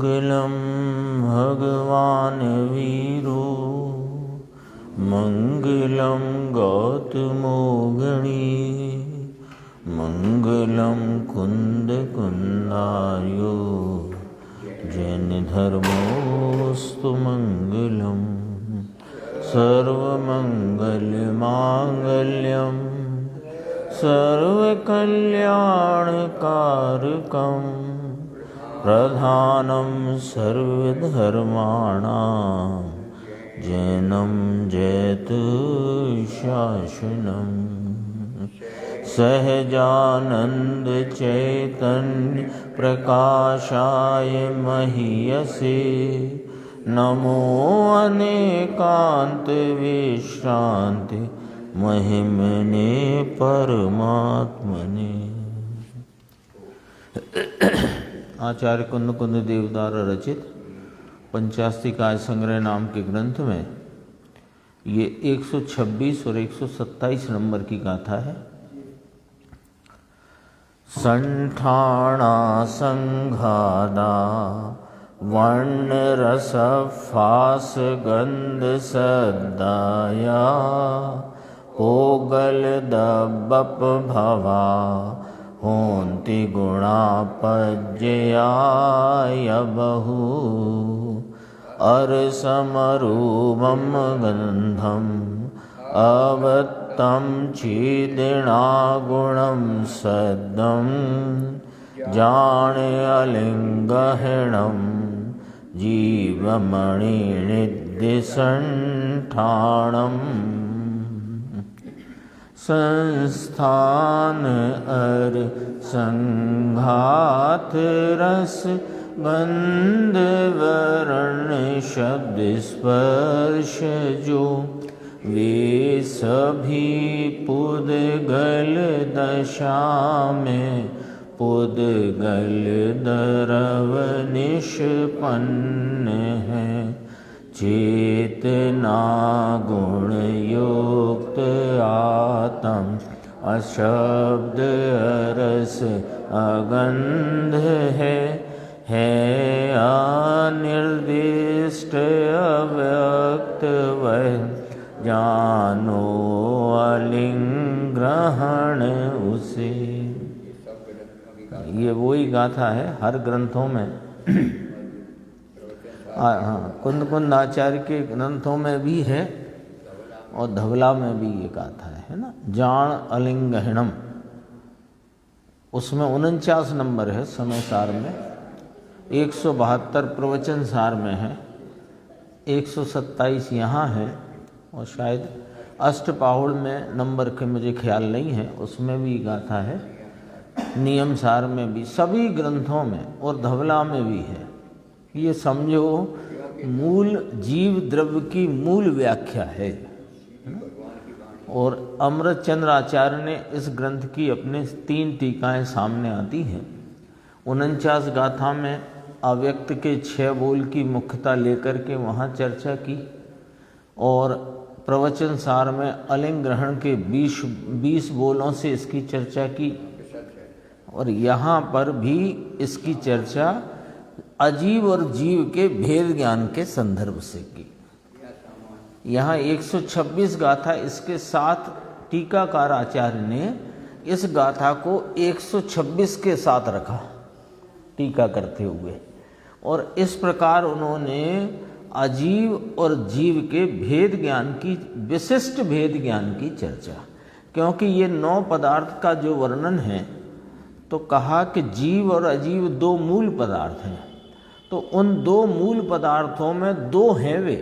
मङ्गलं भगवान् वीरो मङ्गलं गौतमो गणी मङ्गलं कुन्दकुन्दार्यो जैनधर्मोऽस्तु मङ्गलम् सर्वमङ्गलमाङ्गल्यं सर्वकल्याणकारकं प्रधानं सर्वधर्माणां जैनं जयतुशासनम् सहजानंद चैतन्य प्रकाशाय महीयसे नमो अनेकांत विश्रांति महिमने परमात्मने। आचार्य कुंद कुंद देव द्वारा रचित पंचास्तिकाय संग्रह नाम के ग्रंथ में ये 126 और 127 नंबर की गाथा है। संठाणा संघादा वर्ण रस फास गंध सदाया पोगल दबप भवा होंति गुणा पज्जयाय बहु अरसमरूपम गंधम अवत्तं छीदिना गुणं सद्दं जाने अलिंगहिणं जीवमणिनिधिसंठाणम् संस्थान अर संघात रस गंध वर्ण शब्द स्पर्श जो वे सभी पुद्गल दशा में पुद्गल दरव निष्पन्न है चेतना गुण युक्त आत्म अशब्द रस अगंध है अनिर्दिष्ट अव्यक्त वह जानो अलिंग्रहण उसे। ये वही गाथा है हर ग्रंथों में कुंद कुंद आचार्य के ग्रंथों में भी है और धवला में भी ये गाथा है ना। जान अलिंगहिणम उसमें 49 नंबर है समय सार में, 172 प्रवचन सार में है, 127 यहाँ है और शायद अष्टपाहुड़ में नंबर के मुझे ख्याल नहीं है उसमें भी गाथा है, नियम सार में भी, सभी ग्रंथों में और धवला में भी है। ये समझो मूल जीव द्रव्य की मूल व्याख्या है। और अमृतचंद्र आचार्य ने इस ग्रंथ की अपने 3 टीकाएं सामने आती हैं। 49 गाथा में अव्यक्त के 6 बोल की मुख्यता लेकर के वहाँ चर्चा की और प्रवचन सार में अलिंग ग्रहण के 20 बोलों से इसकी चर्चा की और यहाँ पर भी इसकी चर्चा अजीव और जीव के भेद ज्ञान के संदर्भ से की। यहाँ 126 गाथा इसके साथ टीकाकार आचार्य ने इस गाथा को 126 के साथ रखा टीका करते हुए और इस प्रकार उन्होंने अजीव और जीव के भेद ज्ञान की, विशिष्ट भेद ज्ञान की चर्चा, क्योंकि ये 9 पदार्थ का जो वर्णन है तो कहा कि जीव और अजीव 2 मूल पदार्थ हैं, तो उन 2 मूल पदार्थों में 2 हैं वे,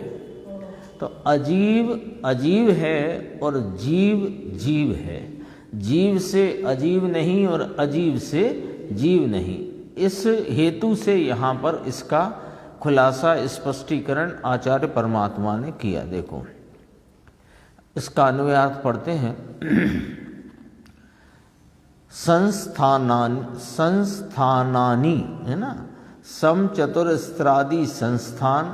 तो अजीव अजीव है और जीव जीव है, जीव से अजीव नहीं और अजीव से जीव नहीं। इस हेतु से यहाँ पर इसका खुलासा स्पष्टीकरण आचार्य परमात्मा ने किया। देखो इसका अन्वयार्थ पढ़ते हैं। संस्थानानि है ना, सम चतुरस्त्रादि संस्थान,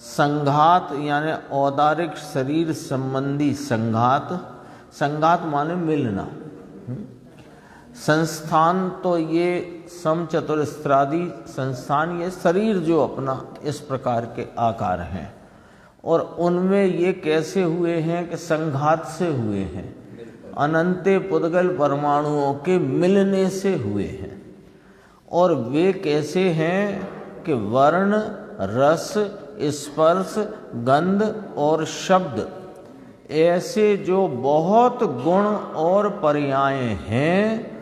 संघात यानी औदारिक शरीर संबंधी संघात, संघात माने मिलना, संस्थान तो ये समचतुरस्त्रादि संस्थान, ये शरीर जो अपना इस प्रकार के आकार हैं, और उनमें ये कैसे हुए हैं कि संघात से हुए हैं, अनंते पुद्गल परमाणुओं के मिलने से हुए हैं। और वे कैसे हैं कि वर्ण, रस, स्पर्श, गंध और शब्द ऐसे जो बहुत गुण और पर्याय हैं,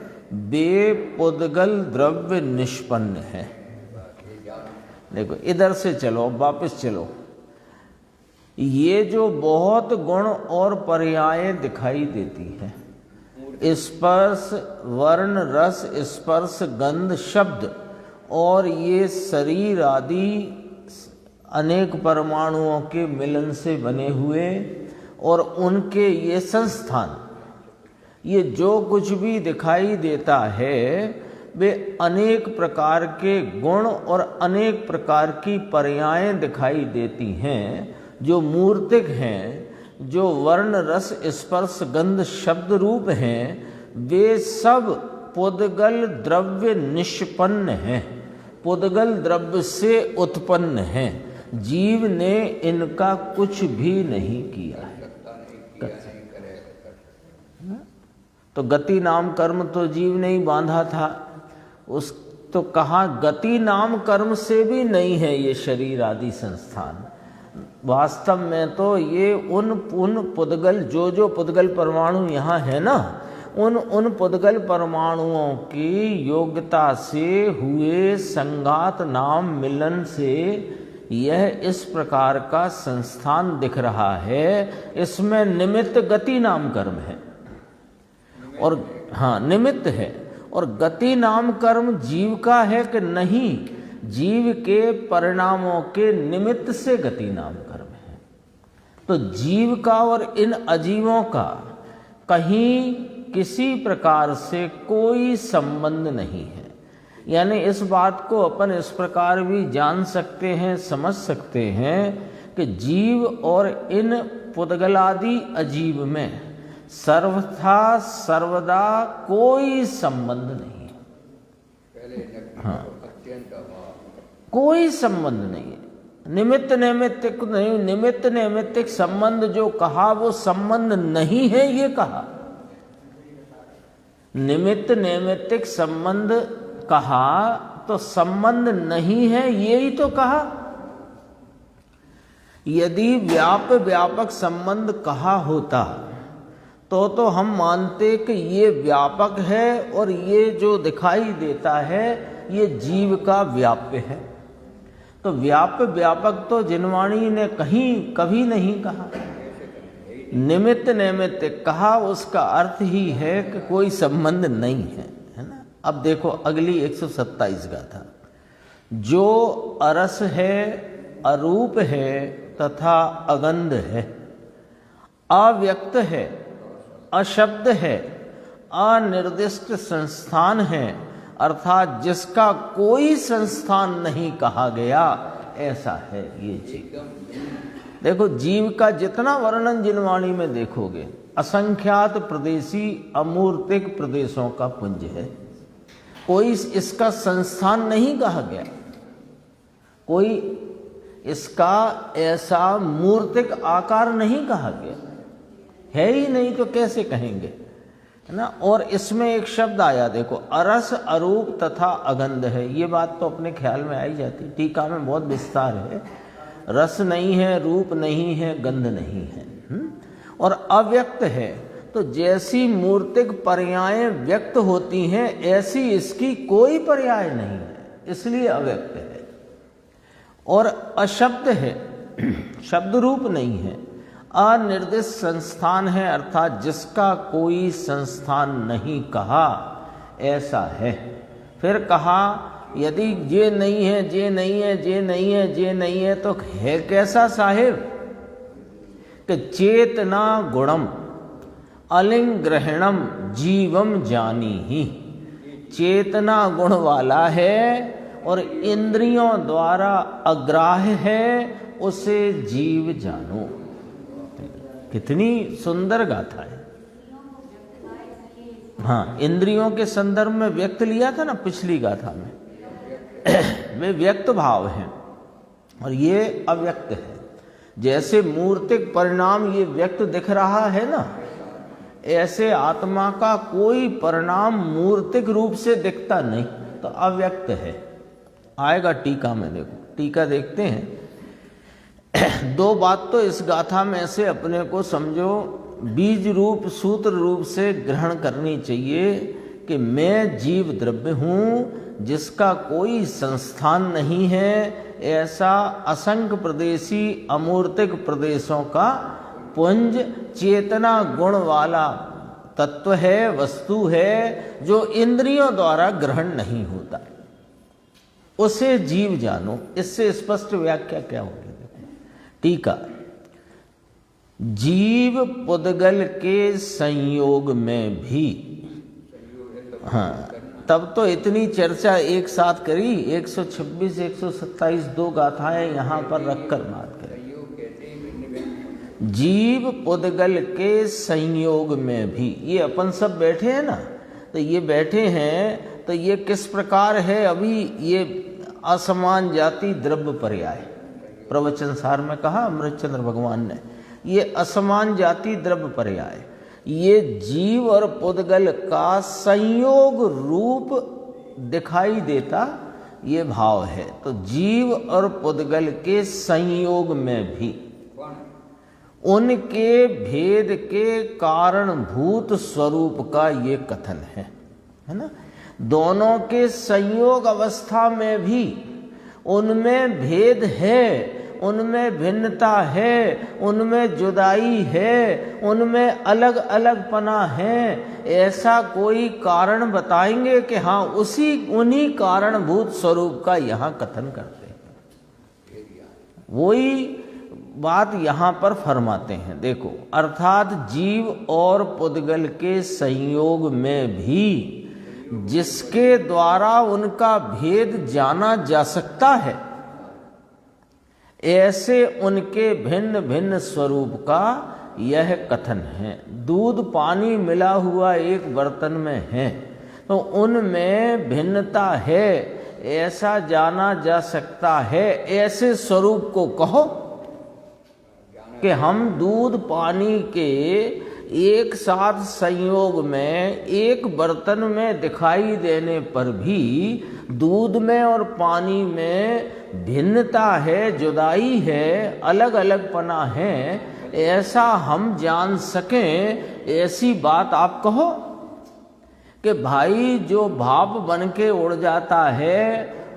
वे पुद्गल द्रव्य निष्पन्न हैं। देखो इधर से चलो, वापस चलो। ये जो बहुत गुण और पर्याय दिखाई देती है, स्पर्श, वर्ण, रस, स्पर्श, गंध, शब्द, और ये शरीर आदि अनेक परमाणुओं के मिलन से बने हुए, और उनके ये संस्थान, ये जो कुछ भी दिखाई देता है वे अनेक प्रकार के गुण और अनेक प्रकार की पर्याय दिखाई देती हैं, जो मूर्तिक हैं, जो वर्ण, रस, स्पर्श, गंध, शब्द रूप हैं, वे सब पुद्गल द्रव्य निष्पन्न हैं, पुद्गल द्रव्य से उत्पन्न हैं। जीव ने इनका कुछ भी नहीं किया है। तो गति नाम कर्म तो जीव ने ही बांधा था, उस तो कहा गति नाम कर्म से भी नहीं है ये शरीर आदि संस्थान। वास्तव में तो ये उन पुद्गल, जो पुद्गल परमाणु यहाँ है ना, उन पुद्गल परमाणुओं की योग्यता से हुए संगात नाम मिलन से यह इस प्रकार का संस्थान दिख रहा है। इसमें निमित्त गति नाम कर्म है, और हाँ निमित्त है। और गति नाम कर्म जीव का है कि नहीं, जीव के परिणामों के निमित्त से गति नाम कर्म है। तो जीव का और इन अजीवों का कहीं किसी प्रकार से कोई संबंध नहीं है। यानी इस बात को अपन इस प्रकार भी जान सकते हैं, समझ सकते हैं कि जीव और इन पुद्गलादि अजीव में सर्वथा सर्वदा कोई संबंध नहीं है। हाँ, कोई संबंध नहीं है। निमित्त नैमित्तिक नहीं, निमित्त नैमित्तिक संबंध जो कहा वो संबंध नहीं है, ये कहा। निमित्त नैमित्तिक संबंध कहा तो संबंध नहीं है, ये ही तो कहा। यदि व्यापक संबंध कहा होता तो हम मानते कि ये व्यापक है और ये जो दिखाई देता है ये जीव का व्याप्य है। तो व्यापक तो जिनवाणी ने कभी नहीं कहा। निमित्त नैमित्तिक कहा, उसका अर्थ ही है कि कोई संबंध नहीं है, है ना। अब देखो अगली 127 गाथा। जो अरस है, अरूप है तथा अगंध है, अव्यक्त है, अशब्द है, अनिर्दिष्ट संस्थान है, अर्थात जिसका कोई संस्थान नहीं कहा गया, ऐसा है ये जीव। देखो जीव का जितना वर्णन जिनवाणी में देखोगे, असंख्यात प्रदेशी अमूर्तिक प्रदेशों का पुंज है। कोई इसका संस्थान नहीं कहा गया, कोई इसका ऐसा मूर्तिक आकार नहीं कहा गया, है ही नहीं तो कैसे कहेंगे, है ना। और इसमें एक शब्द आया देखो, अरस, अरूप तथा अगंध है। ये बात तो अपने ख्याल में आई जाती, टीका में बहुत विस्तार है। रस नहीं है, रूप नहीं है, गंध नहीं है, और अव्यक्त है। तो जैसी मूर्तिक पर्याय व्यक्त होती हैं ऐसी इसकी कोई पर्याय नहीं है, इसलिए अव्यक्त है। और अशब्द है, शब्द रूप नहीं है। अनिर्दिष्ट संस्थान है, अर्थात जिसका कोई संस्थान नहीं कहा, ऐसा है। फिर कहा यदि ये नहीं है, ये नहीं है, ये नहीं है, ये नहीं है, तो है कैसा साहिब कि चेतना गुणम अलिंग ग्रहणम जीवम जानी ही। चेतना गुण वाला है और इंद्रियों द्वारा अग्राह्य है, उसे जीव जानो। कितनी सुंदर गाथा है। हाँ, इंद्रियों के संदर्भ में व्यक्त लिया था ना पिछली गाथा में, वे व्यक्त भाव हैं और ये अव्यक्त है। जैसे मूर्तिक परिणाम ये व्यक्त दिख रहा है ना, ऐसे आत्मा का कोई परिणाम मूर्तिक रूप से दिखता नहीं, तो अव्यक्त है। आएगा टीका में, देखो टीका देखते हैं। दो बात तो इस गाथा में से अपने को समझो बीज रूप सूत्र रूप से ग्रहण करनी चाहिए कि मैं जीव द्रव्य हूँ जिसका कोई संस्थान नहीं है, ऐसा असंख्य प्रदेशी अमूर्तिक प्रदेशों का पुंज चेतना गुण वाला तत्व है, वस्तु है, जो इंद्रियों द्वारा ग्रहण नहीं होता, उसे जीव जानो। इससे स्पष्ट व्याख्या क्या होगी? टीका, जीव पुद्गल के संयोग में भी, हाँ तब तो इतनी चर्चा एक साथ करी, 126 127 दो गाथाएं यहाँ पर रखकर बात करें। जीव पुद्गल के संयोग में भी, ये अपन सब बैठे हैं ना, तो ये बैठे हैं तो ये किस प्रकार है? अभी ये असमान जाति द्रव्य पर्याय प्रवचन सार में कहा अमृतचंद्र भगवान ने, ये असमान जाति द्रव्य पर्याय, ये जीव और पुद्गल का संयोग रूप दिखाई देता ये भाव है। तो जीव और पुद्गल के संयोग में भी उनके भेद के कारणभूत स्वरूप का ये कथन है ना। दोनों के संयोग अवस्था में भी उनमें भेद है, उनमें भिन्नता है, उनमें जुदाई है, उनमें अलग अलग पना है। ऐसा कोई कारण बताएंगे कि हाँ उन्हीं कारणभूत स्वरूप का यहाँ कथन करते हैं, वही बात यहाँ पर फरमाते हैं। देखो, अर्थात जीव और पुद्गल के संयोग में भी जिसके द्वारा उनका भेद जाना जा सकता है, ऐसे उनके भिन्न भिन्न स्वरूप का यह कथन है। दूध पानी मिला हुआ एक बर्तन में है तो उनमें भिन्नता है, ऐसा जाना जा सकता है। ऐसे स्वरूप को कहो कि हम दूध पानी के एक साथ संयोग में एक बर्तन में दिखाई देने पर भी दूध में और पानी में भिन्नता है, जुदाई है, अलग अलग पना है, ऐसा हम जान सकें, ऐसी बात आप कहो कि भाई जो भाप बन के उड़ जाता है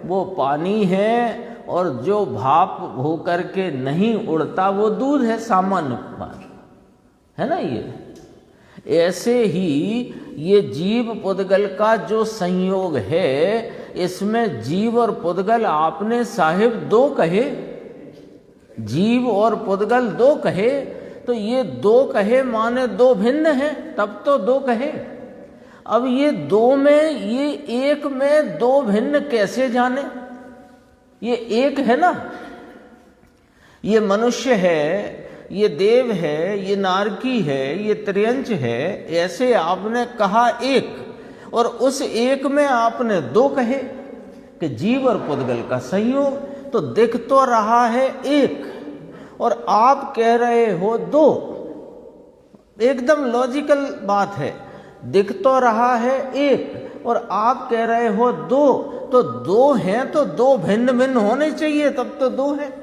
वो पानी है और जो भाप होकर के नहीं उड़ता वो दूध है। सामान्य बात है ना। ये ऐसे ही ये जीव पुद्गल का जो संयोग है, इसमें जीव और पुद्गल आपने साहिब दो कहे, जीव और पुद्गल दो कहे, तो ये दो कहे माने दो भिन्न हैं, तब तो दो कहे। अब ये दो में, ये एक में दो भिन्न कैसे जाने? ये एक है ना, ये मनुष्य है, ये देव है, ये नारकी है, ये त्रियंच है, ऐसे आपने कहा एक, और उस एक में आपने दो कहे कि जीव और पुद्गल का संयोग, तो दिख तो रहा है एक और आप कह रहे हो दो। एकदम लॉजिकल बात है, दिख तो रहा है एक और आप कह रहे हो दो, तो दो हैं तो दो भिन्न भिन्न होने चाहिए, तब तो दो है।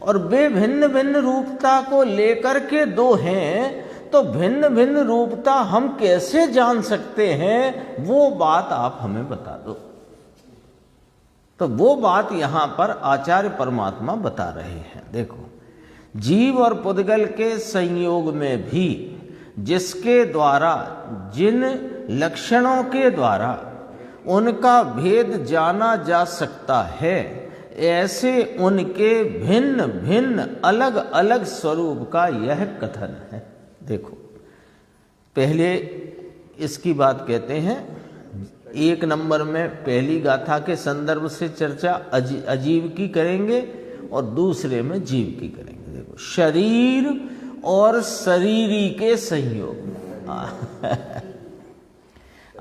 और वे भिन्न भिन्न रूपता को लेकर के दो हैं, तो भिन्न भिन्न रूपता हम कैसे जान सकते हैं, वो बात आप हमें बता दो। तो वो बात यहां पर आचार्य परमात्मा बता रहे हैं। देखो, जीव और पुद्गल के संयोग में भी जिसके द्वारा, जिन लक्षणों के द्वारा उनका भेद जाना जा सकता है, ऐसे उनके भिन्न भिन्न अलग अलग स्वरूप का यह कथन है। देखो, पहले इसकी बात कहते हैं, एक नंबर में पहली गाथा के संदर्भ से चर्चा अजीव की करेंगे और दूसरे में जीव की करेंगे। देखो, शरीर और शरीरी के संयोग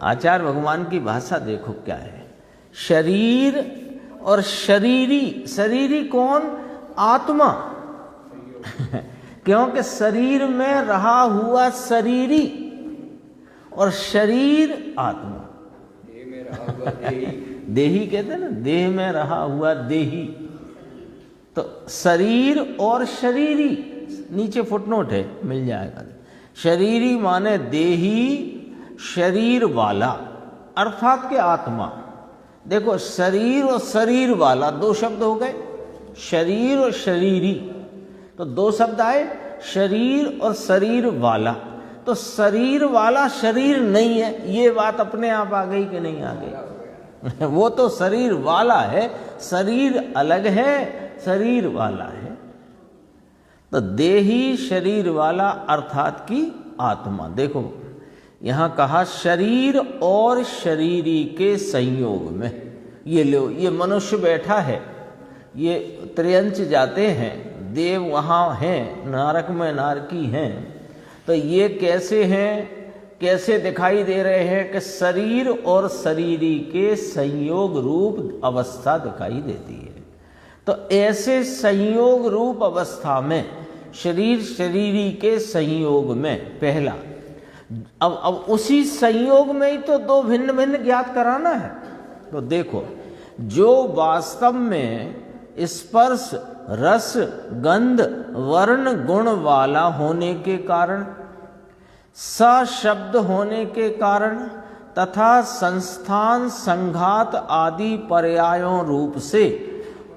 आचार्य भगवान की भाषा देखो क्या है। शरीर और शरीरी, शरीरी कौन? आत्मा। क्योंकि शरीर में रहा हुआ शरीरी और शरीर आत्मा। देह में रहा हुआ देही, देही कहते हैं ना, देह में रहा हुआ देही। तो शरीर और शरीरी, नीचे फुटनोट है, मिल जाएगा। शरीरी माने देही, शरीर वाला अर्थात के आत्मा। देखो शरीर और शरीर वाला दो शब्द हो गए, शरीर और शरीरी, तो दो शब्द आए, शरीर और शरीर वाला। तो शरीर वाला शरीर नहीं है, ये बात अपने आप आ गई कि नहीं आ गई? वो तो शरीर वाला है, शरीर अलग है, शरीर वाला है। तो देही शरीर वाला अर्थात की आत्मा। देखो यहां कहा शरीर और शरीरी के संयोग में। ये लो, ये मनुष्य बैठा है, ये त्रियंच जाते हैं, देव वहां हैं, नारक में नारकी हैं। तो ये कैसे हैं, कैसे दिखाई दे रहे हैं कि शरीर और शरीरी के संयोग रूप अवस्था दिखाई देती है। तो ऐसे संयोग रूप अवस्था में, शरीर शरीरी के संयोग में पहला, अब उसी संयोग में ही तो दो भिन्न भिन्न ज्ञात कराना है। तो देखो, जो वास्तव में स्पर्श रस गंध वर्ण गुण वाला होने के कारण, सशब्द होने के कारण तथा संस्थान संघात आदि पर्यायों रूप से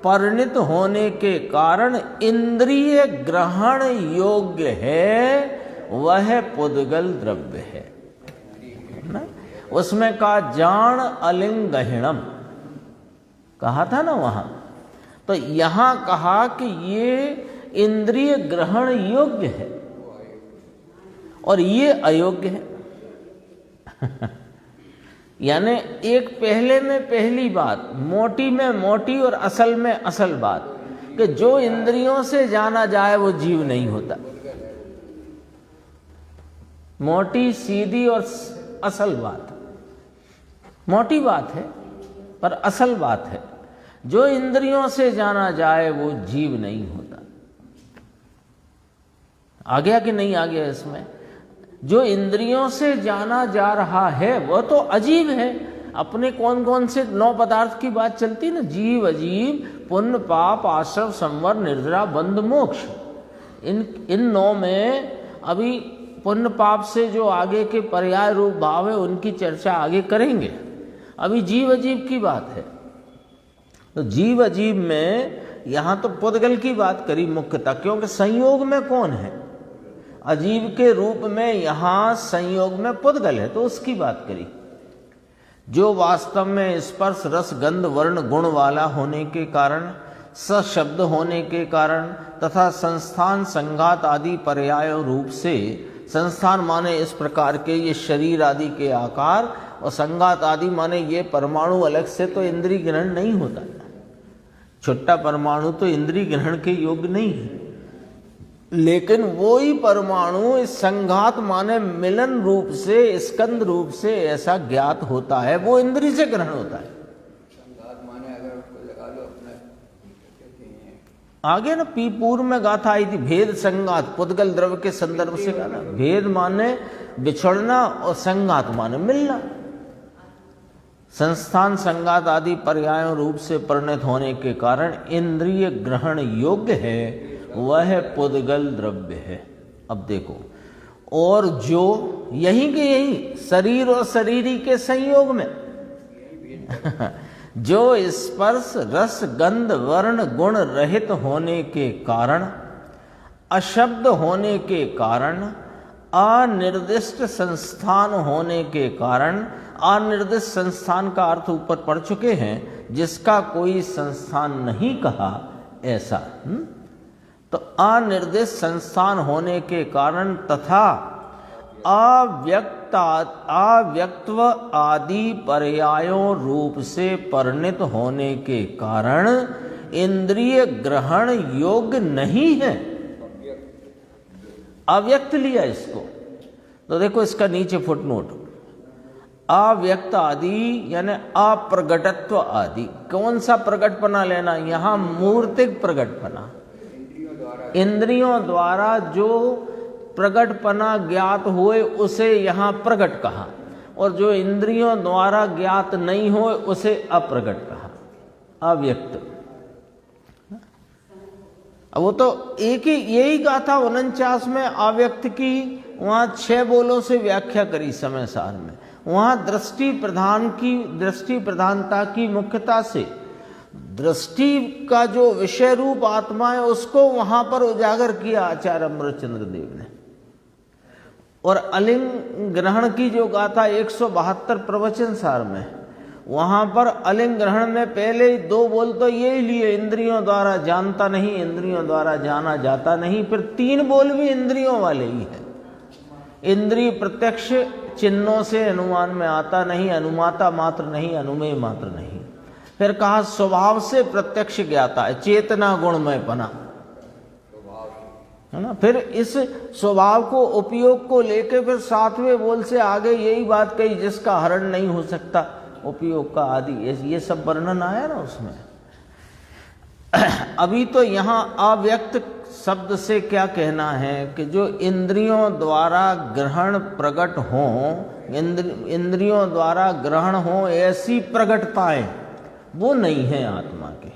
परिणित होने के कारण इंद्रिय ग्रहण योग्य है, वह पुद्गल द्रव्य है ना। उसमें कहा जान अलिंगहिणम, कहा था ना वहां। तो यहां कहा कि ये इंद्रिय ग्रहण योग्य है और ये अयोग्य है। यानी एक पहले में पहली बात, मोटी में मोटी और असल में असल बात, कि जो इंद्रियों से जाना जाए वो जीव नहीं होता। मोटी सीधी और असल बात, मोटी बात है पर असल बात है, जो इंद्रियों से जाना जाए वो जीव नहीं होता। आ गया कि नहीं आ गया? इसमें जो इंद्रियों से जाना जा रहा है वो तो अजीब है। अपने कौन कौन से 9 पदार्थ की बात चलती ना, जीव अजीब पुण्य पाप आश्रव संवर निर्जरा बंध मोक्ष। इन 9 में अभी पुण्य पाप से जो आगे के पर्याय रूप भाव है उनकी चर्चा आगे करेंगे। अभी जीव अजीब की बात है। तो जीव अजीब में यहां तो पुद्गल की बात करी मुख्यतः, क्योंकि संयोग में कौन है? अजीब के रूप में यहां संयोग में पुद्गल है, तो उसकी बात करी। जो वास्तव में स्पर्श रस गंध वर्ण गुण वाला होने के कारण, सशब्द होने के कारण तथा संस्थान संघात आदि पर्याय रूप से, संस्थान माने इस प्रकार के ये शरीर आदि के आकार, और संघात आदि माने ये परमाणु अलग से तो इंद्रिय ग्रहण नहीं होता। छोटा परमाणु तो इंद्रिय ग्रहण के योग्य नहीं है, लेकिन वो ही परमाणु इस संघात माने मिलन रूप से, स्कंद रूप से ऐसा ज्ञात होता है, वो इंद्रिय से ग्रहण होता है। संघात माने अगर उसको लगा लो अपना, आगे ना पूर्व में गाथा आई थी, भेद संघात पुद्गल द्रव्य के संदर्भ से गाना। भेद माने बिछड़ना और संघात माने मिलना। संस्थान संघात आदि पर्यायों रूप से परिणत होने के कारण इंद्रिय ग्रहण योग्य है, वह पुद्गल द्रव्य है। अब देखो, और जो यही के यही शरीर और शरीरी के संयोग में जो स्पर्श रस गंध वर्ण गुण रहित होने के कारण, अशब्द होने के कारण, अनिर्दिष्ट संस्थान होने के कारण, अनिर्दिष्ट संस्थान का अर्थ ऊपर पढ़ चुके हैं, जिसका कोई संस्थान नहीं कहा ऐसा। तो अनिर्दिष्ट संस्थान होने के कारण तथा अव्यक्तत्व आदि पर्यायों रूप से परिणित होने के कारण इंद्रिय ग्रहण योग्य नहीं है। अव्यक्त लिया इसको, तो देखो इसका नीचे फुटनोट, अव्यक्त आदि यानी अप्रगटत्व आदि। कौन सा प्रगटपना लेना? यहाँ मूर्तिक प्रगटपना, इंद्रियों द्वारा जो प्रगटपना ज्ञात होए उसे यहाँ प्रगट कहा, और जो इंद्रियों द्वारा ज्ञात नहीं हो उसे अप्रगट कहा, अव्यक्त। अब वो तो एक ही यही गाथा 49 में अव्यक्त की वहाँ 6 बोलों से व्याख्या करी समय सार में। वहाँ दृष्टि प्रधानता की मुख्यता से दृष्टि का जो विषय रूप आत्मा है उसको वहाँ पर उजागर किया आचार्य अमृतचंद्र देव ने। और अलिंग ग्रहण की जो गाथा 172 प्रवचन सार में, वहां पर अलिंग ग्रहण में पहले 2 बोल तो ये लिए, इंद्रियों द्वारा जानता नहीं, इंद्रियों द्वारा जाना जाता नहीं। फिर 3 बोल भी इंद्रियों वाले ही है। इंद्रिय प्रत्यक्ष चिन्हों से अनुमान में आता नहीं, अनुमाता मात्र नहीं, अनुमेय मात्र नहीं। फिर कहा स्वभाव से प्रत्यक्ष ज्ञाता है, चेतना गुणमयपना, है ना। फिर इस स्वभाव को उपयोग को लेके फिर 7वें बोल से आगे यही बात कही, जिसका हरण नहीं हो सकता उपयोग का आदि, ये सब वर्णन आया ना उसमें। अभी तो यहाँ अव्यक्त शब्द से क्या कहना है कि जो इंद्रियों द्वारा ग्रहण प्रकट हो, इंद्रियों द्वारा ग्रहण हो ऐसी प्रकटताएं वो नहीं है आत्मा के।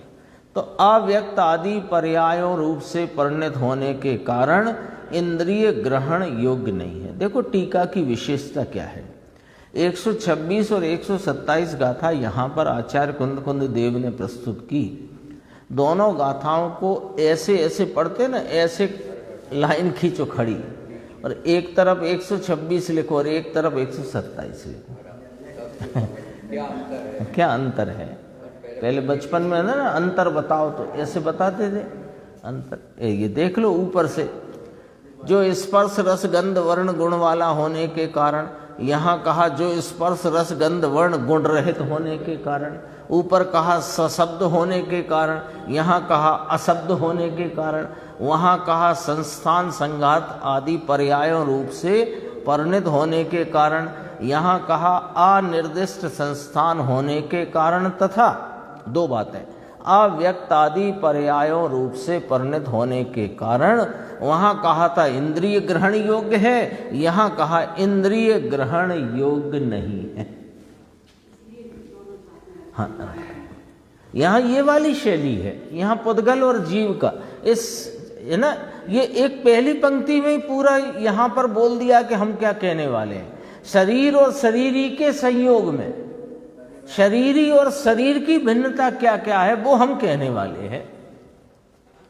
तो अव्यक्त आदि पर्यायों रूप से परिणत होने के कारण इंद्रिय ग्रहण योग्य नहीं है। देखो टीका की विशेषता क्या है। 126 और 127 गाथा यहाँ पर आचार्य कुंद देव ने प्रस्तुत की। दोनों गाथाओं को ऐसे ऐसे पढ़ते ना, ऐसे लाइन खींचो खड़ी, और एक तरफ 126 लिखो और एक तरफ 127 लिखो। क्या अंतर है? पहले बचपन में ना अंतर बताओ तो ऐसे बताते थे अंतर। ये देख लो ऊपर से, जो स्पर्श रस गंध वर्ण गुण वाला होने के कारण, यहाँ कहा जो स्पर्श रस गंध वर्ण गुण रहित होने के कारण, ऊपर कहा सशब्द होने के कारण, यहाँ कहा अशब्द होने के कारण, वहाँ कहा संस्थान संघात आदि पर्यायों रूप से परिणत होने के कारण, यहाँ कहा अनिर्दिष्ट संस्थान होने के कारण, तथा 2 बातें, अव्यक्त आदि पर्यायों रूप से परिणत होने के कारण। वहाँ कहा था इंद्रिय ग्रहण योग्य है, यहाँ कहा इंद्रिय ग्रहण योग्य नहीं है। हाँ, यहाँ ये वाली शैली है, यहाँ पुद्गल और जीव का इस है ना, ये एक पहली पंक्ति में ही पूरा यहाँ पर बोल दिया कि हम क्या कहने वाले हैं। शरीर और शरीरी के संयोग में शरीरी और शरीर की भिन्नता क्या क्या है वो हम कहने वाले हैं।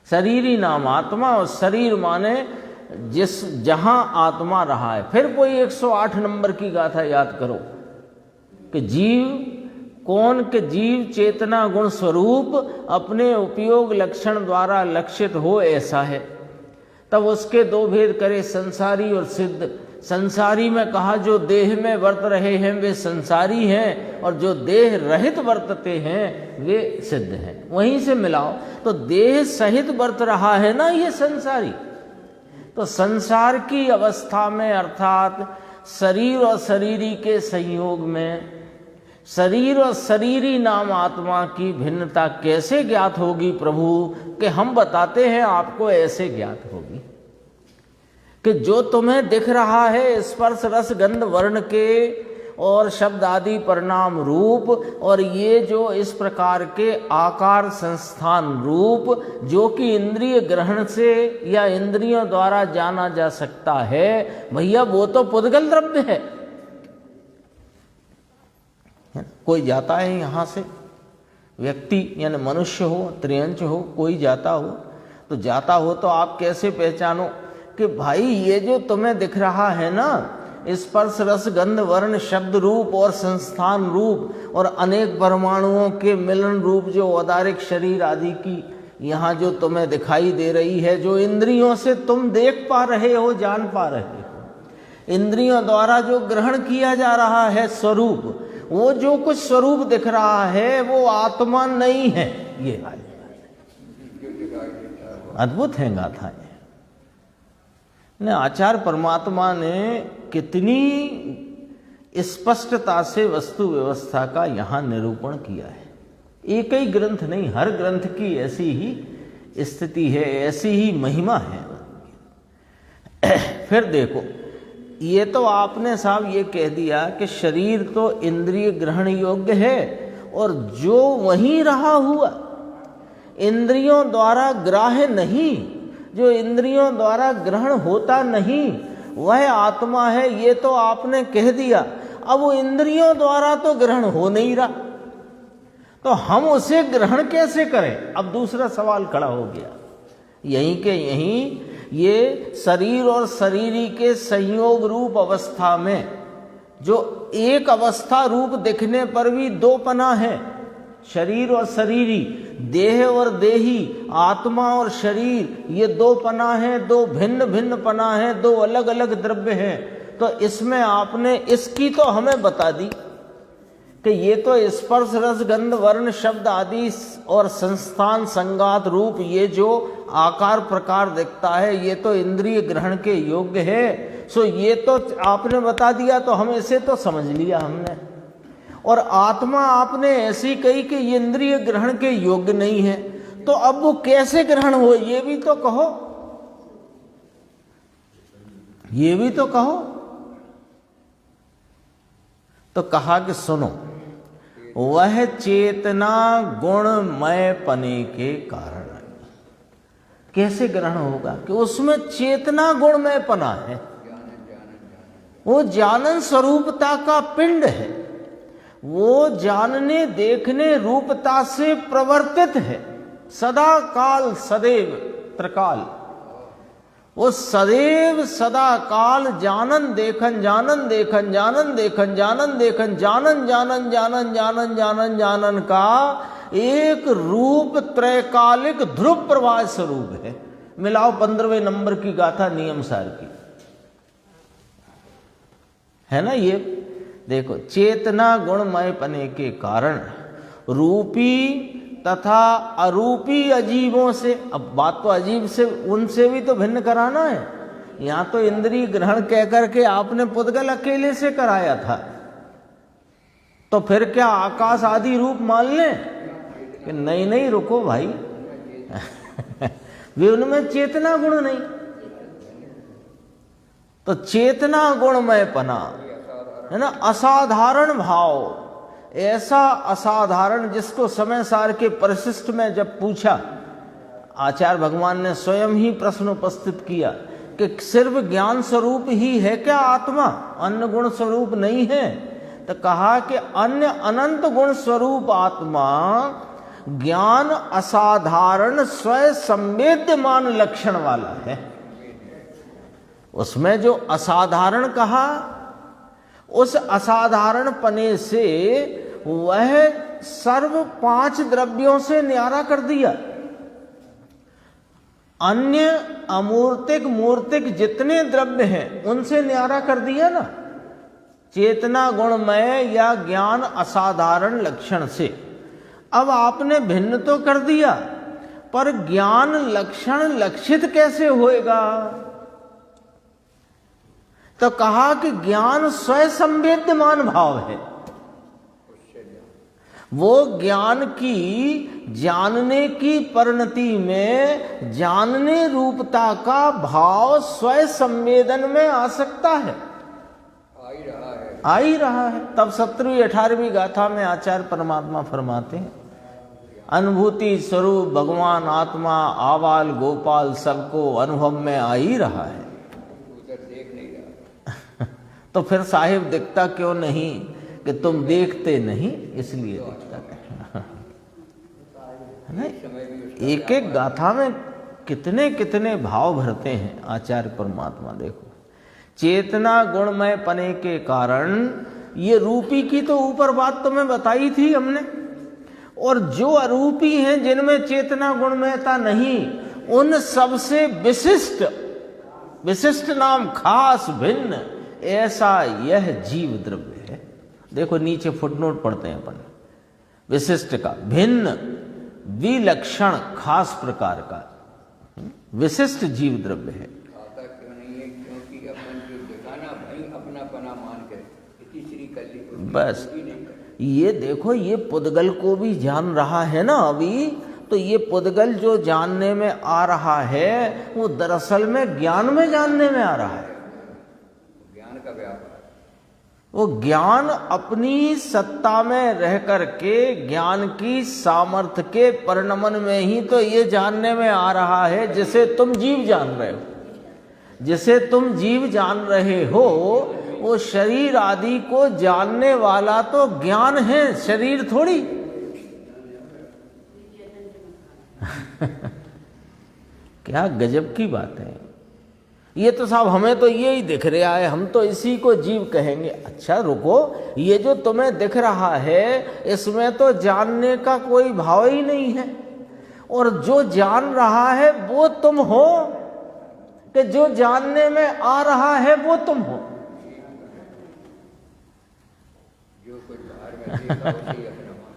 शरीरी नाम आत्मा, और शरीर माने जहां आत्मा रहा है। फिर कोई 108 नंबर की गाथा याद करो कि जीव कौन के जीव चेतना गुण स्वरूप अपने उपयोग लक्षण द्वारा लक्षित हो ऐसा है। तब उसके 2 भेद करे, संसारी और सिद्ध। संसारी में कहा जो देह में वर्त रहे हैं वे संसारी हैं, और जो देह रहित वर्तते हैं वे सिद्ध हैं। वहीं से मिलाओ तो देह सहित वर्त रहा है ना ये संसारी। तो संसार की अवस्था में अर्थात शरीर और शरीरी के संयोग में शरीर और शरीरी नाम आत्मा की भिन्नता कैसे ज्ञात होगी प्रभु? कि हम बताते हैं आपको ऐसे ज्ञात होगी कि जो तुम्हें दिख रहा है स्पर्श रस गंध वर्ण के और शब्द आदि परिणाम रूप, और ये जो इस प्रकार के आकार संस्थान रूप जो कि इंद्रिय ग्रहण से या इंद्रियों द्वारा जाना जा सकता है, भैया वो तो पुद्गल द्रव्य है। कोई जाता है यहाँ से, व्यक्ति यानी मनुष्य हो, त्रियंच हो, कोई जाता हो, तो जाता हो तो आप कैसे पहचानो कि भाई ये जो तुम्हें दिख रहा है ना, स्पर्श रस गंध वर्ण शब्द रूप और संस्थान रूप और अनेक परमाणुओं के मिलन रूप जो औदारिक शरीर आदि की यहाँ जो तुम्हें दिखाई दे रही है, जो इंद्रियों से तुम देख पा रहे हो, जान पा रहे हो, इंद्रियों द्वारा जो ग्रहण किया जा रहा है स्वरूप, वो जो कुछ स्वरूप दिख रहा है वो आत्मा नहीं है। ये अद्भुत है गाथा ने। आचार्य परमात्मा ने कितनी स्पष्टता से वस्तु व्यवस्था का यहाँ निरूपण किया है। एक ही ग्रंथ नहीं, हर ग्रंथ की ऐसी ही स्थिति है, ऐसी ही महिमा है। फिर देखो, ये तो आपने साहब ये कह दिया कि शरीर तो इंद्रिय ग्रहण योग्य है, और जो वहीं रहा हुआ इंद्रियों द्वारा ग्राह्य नहीं, जो इंद्रियों द्वारा ग्रहण होता नहीं, वह आत्मा है, ये तो आपने कह दिया। अब वो इंद्रियों द्वारा तो ग्रहण हो नहीं रहा, तो हम उसे ग्रहण कैसे करें? अब दूसरा सवाल खड़ा हो गया। यहीं के यहीं ये शरीर और शरीरी के संयोग रूप अवस्था में, जो एक अवस्था रूप दिखने पर भी दो पना है, शरीर और शरीरी, देह और देही, आत्मा और शरीर, ये दो पना है, दो भिन्न भिन्न पना है, दो अलग अलग द्रव्य हैं। तो इसमें आपने इसकी तो हमें बता दी कि ये तो स्पर्श रस गंध वर्ण शब्द आदि और संस्थान संगात रूप ये जो आकार प्रकार दिखता है, ये तो इंद्रिय ग्रहण के योग्य है। सो ये तो आपने बता दिया, तो हम इसे तो समझ लिया हमने। और आत्मा आपने ऐसी कही कि ये इंद्रिय ग्रहण के योग्य नहीं है, तो अब वो कैसे ग्रहण हो, ये भी तो कहो, ये भी तो कहो। तो कहा कि सुनो, वह चेतना गुणमय पने के कारण कैसे ग्रहण होगा कि उसमें चेतना गुणमय पना है, वो जानन स्वरूपता का पिंड है, वो जानने देखने रूपता से प्रवर्तित है, सदा काल सदैव त्रिकाल, वो सदैव सदा काल जानन देखन जानन देखन जानन देखन जानन देखन जानन जानन जानन जानन जानन जानन का एक रूप त्रैकालिक ध्रुव प्रवाह स्वरूप है। मिलाओ 15वें नंबर की गाथा नियम सार की, है ना। ये देखो, चेतना गुणमय पने के कारण रूपी तथा अरूपी अजीबों से, अब बात तो अजीब से उनसे भी तो भिन्न कराना है। यहाँ तो इंद्रिय ग्रहण कह करके आपने पुद्गल अकेले से कराया था, तो फिर क्या आकाश आदि रूप मान लें कि नहीं? नहीं, रुको भाई वे उनमें चेतना गुण नहीं, तो चेतना गुणमय पना है ना, असाधारण भाव, ऐसा असाधारण जिसको समय सार के परिशिष्ट में जब पूछा, आचार्य भगवान ने स्वयं ही प्रश्न उपस्थित किया कि सिर्फ ज्ञान स्वरूप ही है क्या आत्मा, अन्य गुण स्वरूप नहीं है? तो कहा कि अन्य अनंत गुण स्वरूप आत्मा ज्ञान असाधारण स्वयं संवेद्यमान लक्षण वाला है। उसमें जो असाधारण कहा, उस असाधारण पने से वह सर्व 5 द्रव्यों से न्यारा कर दिया। अन्य अमूर्तिक मूर्तिक जितने द्रव्य हैं उनसे न्यारा कर दिया ना, चेतना गुणमय या ज्ञान असाधारण लक्षण से। अब आपने भिन्न तो कर दिया, पर ज्ञान लक्षण लक्षित कैसे होएगा? तो कहा कि ज्ञान स्वयं संवेद्यमान भाव है, वो ज्ञान की जानने की परिणति में जानने रूपता का भाव स्वयं संवेदन में आ सकता है, आ ही रहा है। तब 17वीं 18वीं गाथा में आचार्य परमात्मा फरमाते हैं, अनुभूति स्वरूप भगवान आत्मा आवाल गोपाल सबको अनुभव में आ ही रहा है। तो फिर साहिब दिखता क्यों नहीं कि तुम देखते नहीं, इसलिए दिखता है ना। एक एक गाथा में कितने कितने भाव भरते हैं आचार्य परमात्मा। देखो, चेतना गुणमय पने के कारण, ये रूपी की तो ऊपर बात तुम्हें बताई थी हमने, और जो अरूपी हैं जिनमें चेतना गुणमयता नहीं, उन सबसे विशिष्ट, विशिष्ट नाम खास भिन्न, ऐसा यह जीव द्रव्य है। देखो नीचे फुटनोट पढ़ते हैं अपन, विशिष्ट का, भिन्न, विलक्षण, खास प्रकार का विशिष्ट जीव द्रव्य है। आता क्यों नहीं है? क्योंकि अपन जो दिखाना भाई अपना पना मान कर, इति श्री बस ये देखो, ये पुद्गल को भी जान रहा है ना अभी, तो ये पुद्गल जो जानने में आ रहा है वो दरअसल में ज्ञान में जानने में आ रहा है। ज्ञान का व्यापार, वो ज्ञान अपनी सत्ता में रह करके ज्ञान की सामर्थ्य के परिणमन में ही तो ये जानने में आ रहा है, जिसे तुम जीव जान रहे हो। जिसे तुम जीव जान रहे हो वो शरीर आदि को जानने वाला तो ज्ञान है, शरीर थोड़ी। क्या गजब की बात है ये। तो साहब हमें तो ये ही दिख रहा है, हम तो इसी को जीव कहेंगे। अच्छा रुको, ये जो तुम्हें दिख रहा है इसमें तो जानने का कोई भाव ही नहीं है, और जो जान रहा है वो तुम हो, कि जो जानने में आ रहा है वो तुम हो। जो कुछ बाहर में देखा उसी अपना मान।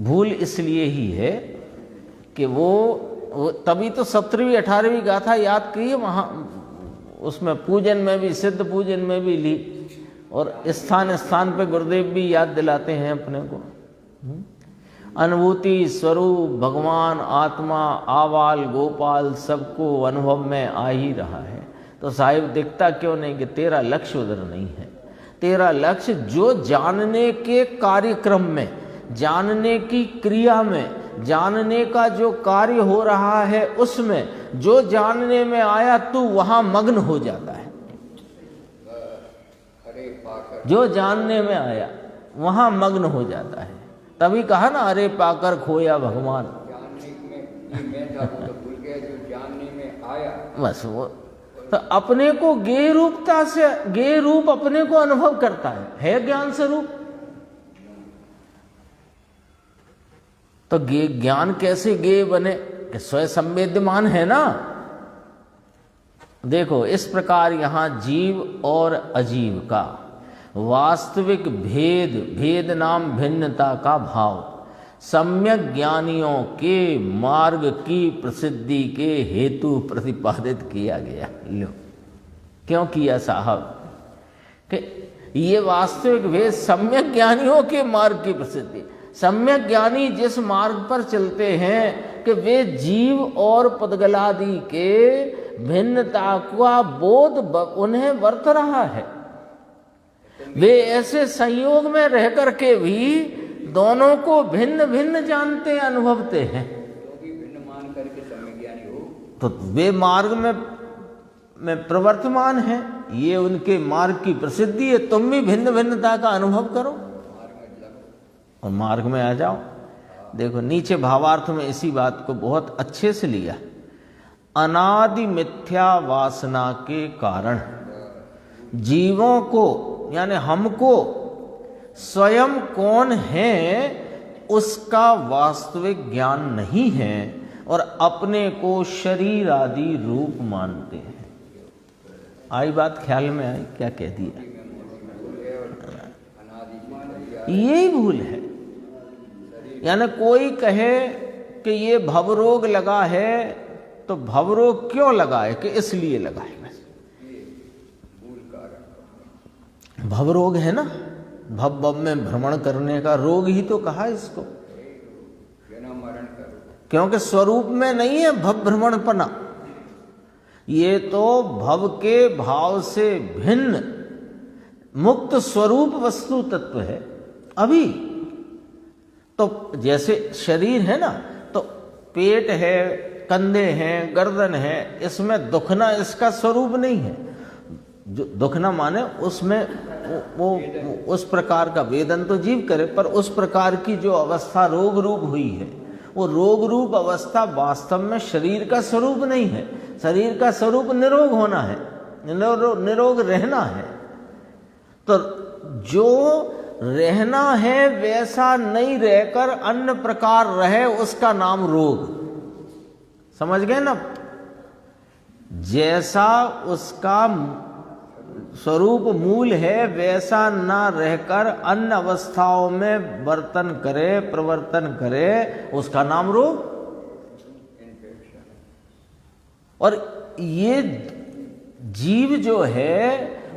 भूल इसलिए ही है कि वो तभी तो 17वीं 18वीं गाथा याद की वहाँ, उसमें पूजन में भी, सिद्ध पूजन में भी ली, और स्थान स्थान पे गुरुदेव भी याद दिलाते हैं अपने को। अनुभूति स्वरूप भगवान आत्मा आवाल गोपाल सबको अनुभव में आ ही रहा है। तो साहिब दिखता क्यों नहीं कि तेरा लक्ष्य उधर नहीं है। तेरा लक्ष्य जो जानने के कार्यक्रम में, जानने की क्रिया में, जानने का जो कार्य हो रहा है उसमें जो जानने में आया तू वहां मग्न हो जाता है। जो जानने में आया वहां मग्न हो जाता है। तभी कहा ना, अरे पाकर खोया भगवान। जानने में ये मैं था वो तो भूल गया, जो जानने में आया बस वो तो अपने को गेय रूपता से, गेय रूप अपने को अनुभव करता है ज्ञान स्वरूप। तो ज्ञान कैसे गेय बने कि स्वयं संवेद्यमान है ना। देखो इस प्रकार यहां जीव और अजीव का वास्तविक भेद, भेद नाम भिन्नता का भाव सम्यक ज्ञानियों के मार्ग की प्रसिद्धि के हेतु प्रतिपादित किया गया। लो क्यों किया साहब, कि ये वास्तविक भेद सम्यक ज्ञानियों के मार्ग की प्रसिद्धि। सम्यक ज्ञानी जिस मार्ग पर चलते हैं कि वे जीव और पुद्गलादि के भिन्नता का बोध उन्हें वर्त रहा है। वे ऐसे संयोग में रह करके भी दोनों को भिन्न भिन्न जानते अनुभवते हैं। तो भी भिन्न मान करके सम्यक ज्ञानी हो, तो वे मार्ग में प्रवर्तमान है, ये उनके मार्ग की प्रसिद्धि है। तुम भी भिन्न भिन्नता का अनुभव करो और मार्ग में आ जाओ। देखो नीचे भावार्थ में इसी बात को बहुत अच्छे से लिया। अनादि मिथ्या वासना के कारण जीवों को यानी हमको स्वयं कौन है उसका वास्तविक ज्ञान नहीं है, और अपने को शरीर आदि रूप मानते हैं। आई बात ख्याल में आई? क्या कह दिया? यही भूल है। यानी कोई कहे कि ये भवरोग लगा है, तो भवरोग क्यों लगा है? कि इसलिए लगा है। भवरोग है ना, भव में भ्रमण करने का रोग ही तो कहा इसको, क्योंकि स्वरूप में नहीं है भव भ्रमणपना। ये तो भव के भाव से भिन्न मुक्त स्वरूप वस्तु तत्व है। अभी तो जैसे शरीर है ना, तो पेट है, कंधे हैं, गर्दन है, इसमें दुखना इसका स्वरूप नहीं है। जो दुखना माने उसमें वो उस प्रकार का वेदन तो जीव करे, पर उस प्रकार की जो अवस्था रोग रूप हुई है, वो रोग रूप अवस्था वास्तव में शरीर का स्वरूप नहीं है। शरीर का स्वरूप निरोग होना है, निरोग रहना है। तो जो रहना है वैसा नहीं रहकर अन्य प्रकार रहे, उसका नाम रोग। समझ गए ना? जैसा उसका स्वरूप मूल है वैसा ना रहकर अन्य अवस्थाओं में वर्तन करे, प्रवर्तन करे, उसका नाम रोग। और ये जीव जो है